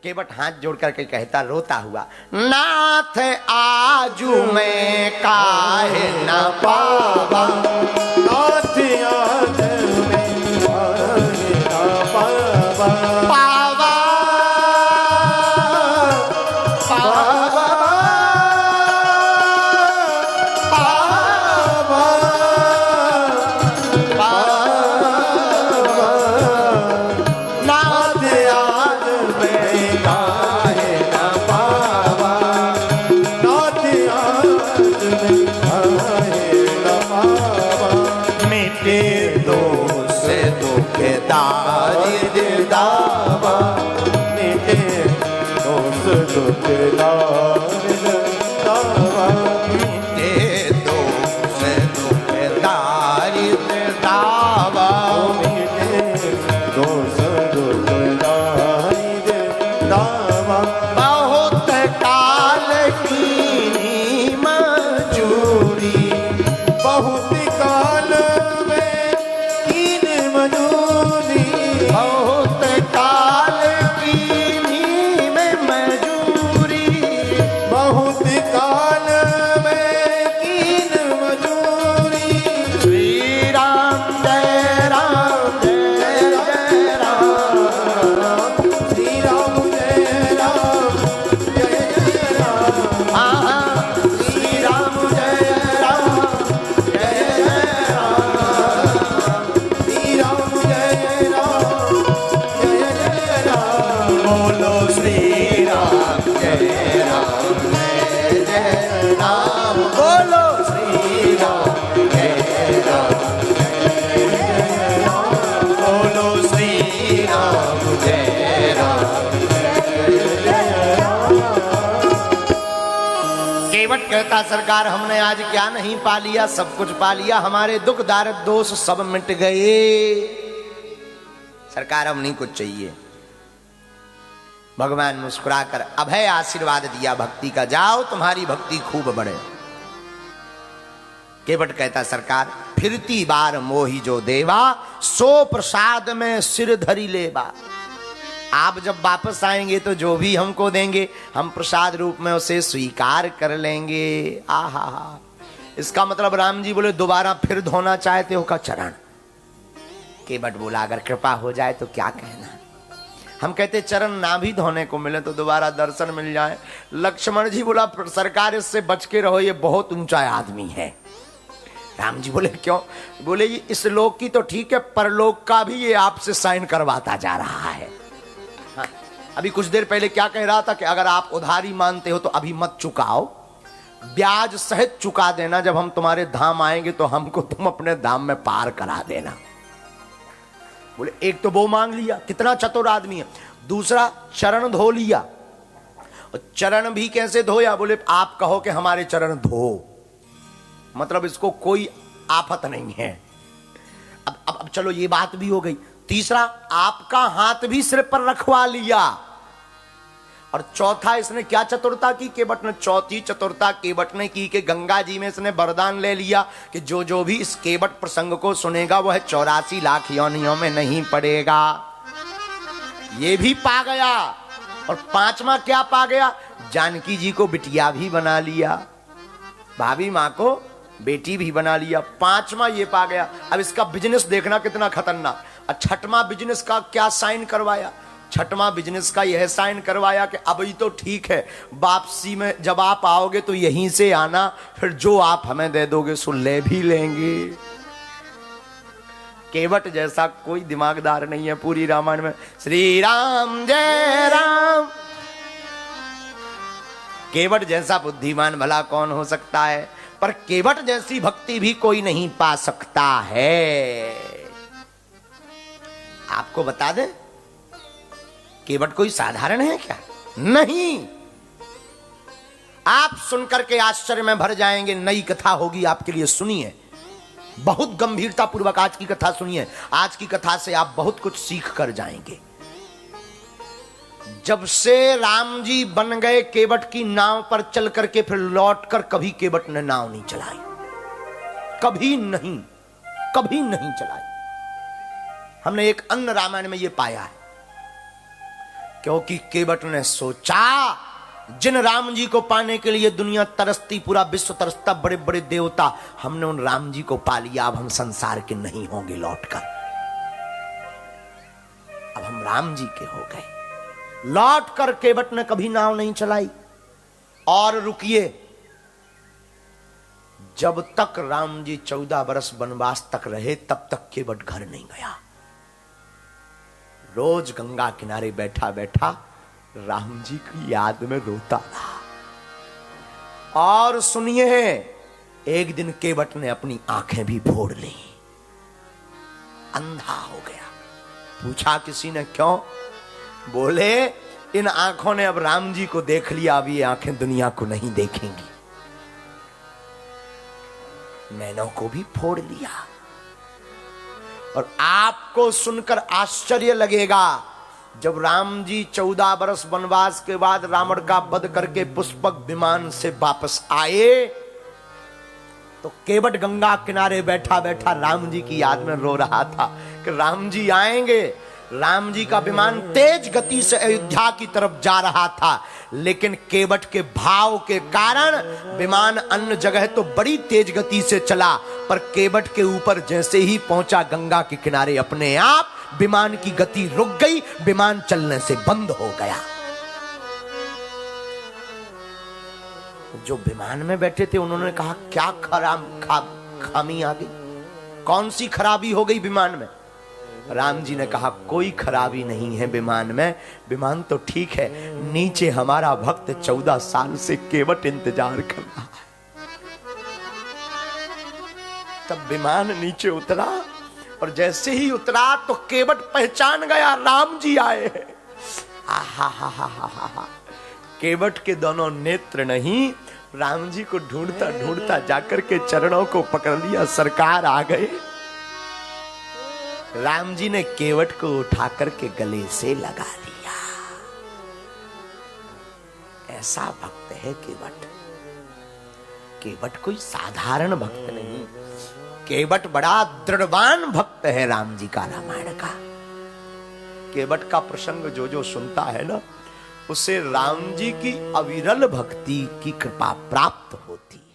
केवट हाथ जोड़ करके कहता रोता हुआ, नाथ आजू मैं काहे न पावा, नाथ आज मैं काहे न पावा, पावा पावा पावा पावा, नाथ आज मैं काहे न पावा, नाथ आज मैं काहे न पावा, मिटे दोष दुख दारिद्र दावा, मिटे दोष दुख दारिद्र दावा, मिटे दोष दुख दारिद्र दावा, मिटे दोष दुख दारिद्र दावा, बहुत काल की मजूरी, बहुत काल में कीन मजूरी, बहुत काल की में मजूरी, बहुत काल में कीन मजूरी, श्री राम जय राम जय जय राम, श्री राम जय राम जय जय राम, हाँ श्री राम जय राम जय जय राम, श्री राम जय राम जय जय राम, बोलो श्री राम जय राम जय जय राम, बोलो श्री राम जय राम जय जय राम, बोलो श्री राम जय राम जय जय राम। केवट कहता सरकार हमने आज क्या नहीं पा लिया, सब कुछ पा लिया, हमारे दुख दारिद्र दोष सब मिट गए। सरकार हम नहीं कुछ चाहिए। भगवान मुस्कुराकर अभय आशीर्वाद दिया भक्ति का, जाओ तुम्हारी भक्ति खूब बढ़े। केवट कहता सरकार फिरती बार मोही जो देवा, सो प्रसाद में सिर धरी लेवा। आप जब वापस आएंगे तो जो भी हमको देंगे हम प्रसाद रूप में उसे स्वीकार कर लेंगे। आहा, इसका मतलब राम जी बोले दोबारा फिर धोना चाहते हो का चरण? केवट बोला अगर कृपा हो जाए तो क्या कहना, हम कहते चरण ना भी धोने को मिले तो दोबारा दर्शन मिल जाए। लक्ष्मण जी बोला सरकार इससे बच के रहो, ये बहुत ऊंचा आदमी है। राम जी बोले क्यों? बोले ये इस लोक की तो ठीक है, परलोक का भी ये आपसे साइन करवाता जा रहा है। हाँ, अभी कुछ देर पहले क्या कह रहा था कि अगर आप उधारी मानते हो तो अभी मत चुकाओ, ब्याज सहित चुका देना, जब हम तुम्हारे धाम आएंगे तो हमको तुम अपने धाम में पार करा देना। बोले एक तो वो मांग लिया, कितना चतुर आदमी है। दूसरा चरण धो लिया, और चरण भी कैसे धोया? बोले आप कहो कि हमारे चरण धो, मतलब इसको कोई आफत नहीं है। अब चलो ये बात भी हो गई। तीसरा आपका हाथ भी सिर पर रखवा लिया। और चौथा इसने क्या चतुरता की केवट ने? चौथी चतुरता केवट ने की कि गंगा जी में इसने वरदान ले लिया कि जो जो भी इस केवट प्रसंग को सुनेगा वह 84 लाख योनियों में नहीं पड़ेगा। ये भी पा गया। और पांचवा क्या पा गया? जानकी जी को बिटिया भी बना लिया, भाभी मां को बेटी भी बना लिया। पांचवा ये पा गया। अब इसका बिजनेस देखना कितना खतरनाक। और छठवां बिजनेस का क्या साइन करवाया? छठवां बिजनेस का यह साइन करवाया कि अभी तो ठीक है, वापसी में जब आप आओगे तो यहीं से आना, फिर जो आप हमें दे दोगे सो ले भी लेंगे। केवट जैसा कोई दिमागदार नहीं है पूरी रामायण में। श्री राम जय राम। केवट जैसा बुद्धिमान भला कौन हो सकता है? पर केवट जैसी भक्ति भी कोई नहीं पा सकता है। आपको बता दे, केवट कोई साधारण है क्या? नहीं। आप सुनकर के आश्चर्य में भर जाएंगे। नई कथा होगी आपके लिए, सुनिए, बहुत गंभीरता पूर्वक आज की कथा सुनिए। आज की कथा से आप बहुत कुछ सीख कर जाएंगे। जब से राम जी बन गए केवट की नाव पर चल करके, फिर लौट कर कभी केवट ने नाव नहीं चलाई, कभी नहीं, कभी नहीं चलाई। हमने एक अन्य रामायण में यह पाया है। क्योंकि केवट ने सोचा जिन राम जी को पाने के लिए दुनिया तरसती, पूरा विश्व तरसता, बड़े बड़े देवता, हमने उन राम जी को पा लिया, अब हम संसार के नहीं होंगे लौटकर, अब हम राम जी के हो गए। लौट कर केवट ने कभी नाव नहीं चलाई। और रुकिए, जब तक राम जी 14 बरस वनवास तक रहे तब तक केवट घर नहीं गया। रोज गंगा किनारे बैठा बैठा राम जी की याद में रोता रहा। और सुनिए, एक दिन केवट ने अपनी आंखें भी फोड़ ली, अंधा हो गया। पूछा किसी ने क्यों? बोले इन आंखों ने अब राम जी को देख लिया, अब ये आंखें दुनिया को नहीं देखेंगी। नैनों को भी फोड़ लिया। और आपको सुनकर आश्चर्य लगेगा, जब राम जी 14 बरस वनवास के बाद रावण का वध करके पुष्पक विमान से वापस आए तो केवट गंगा किनारे बैठा बैठा राम जी की याद में रो रहा था कि राम जी आएंगे। राम जी का विमान तेज गति से अयोध्या की तरफ जा रहा था, लेकिन केवट के भाव के कारण विमान अन्य जगह तो बड़ी तेज गति से चला, पर केवट के ऊपर जैसे ही पहुंचा गंगा के किनारे अपने आप विमान की गति रुक गई, विमान चलने से बंद हो गया। जो विमान में बैठे थे उन्होंने कहा क्या खामी आ गई, कौन सी खराबी हो गई विमान में? राम जी ने कहा कोई खराबी नहीं है विमान में, विमान तो ठीक है, नीचे हमारा भक्त 14 साल से केवट इंतजार कर रहा है। तब विमान नीचे उतरा और जैसे ही उतरा तो केवट पहचान गया राम जी आए हैं। आहा, केवट के दोनों नेत्र नहीं, राम जी को ढूंढता ढूंढता जाकर के चरणों को पकड़ लिया, सरकार आ गए। राम जी ने केवट को उठा करके गले से लगा लिया। ऐसा भक्त है केवट। केवट कोई साधारण भक्त नहीं, केवट बड़ा दृढ़वान भक्त है राम जी का, रामायण का। केवट का प्रसंग जो जो सुनता है ना, उसे राम जी की अविरल भक्ति की कृपा प्राप्त होती है।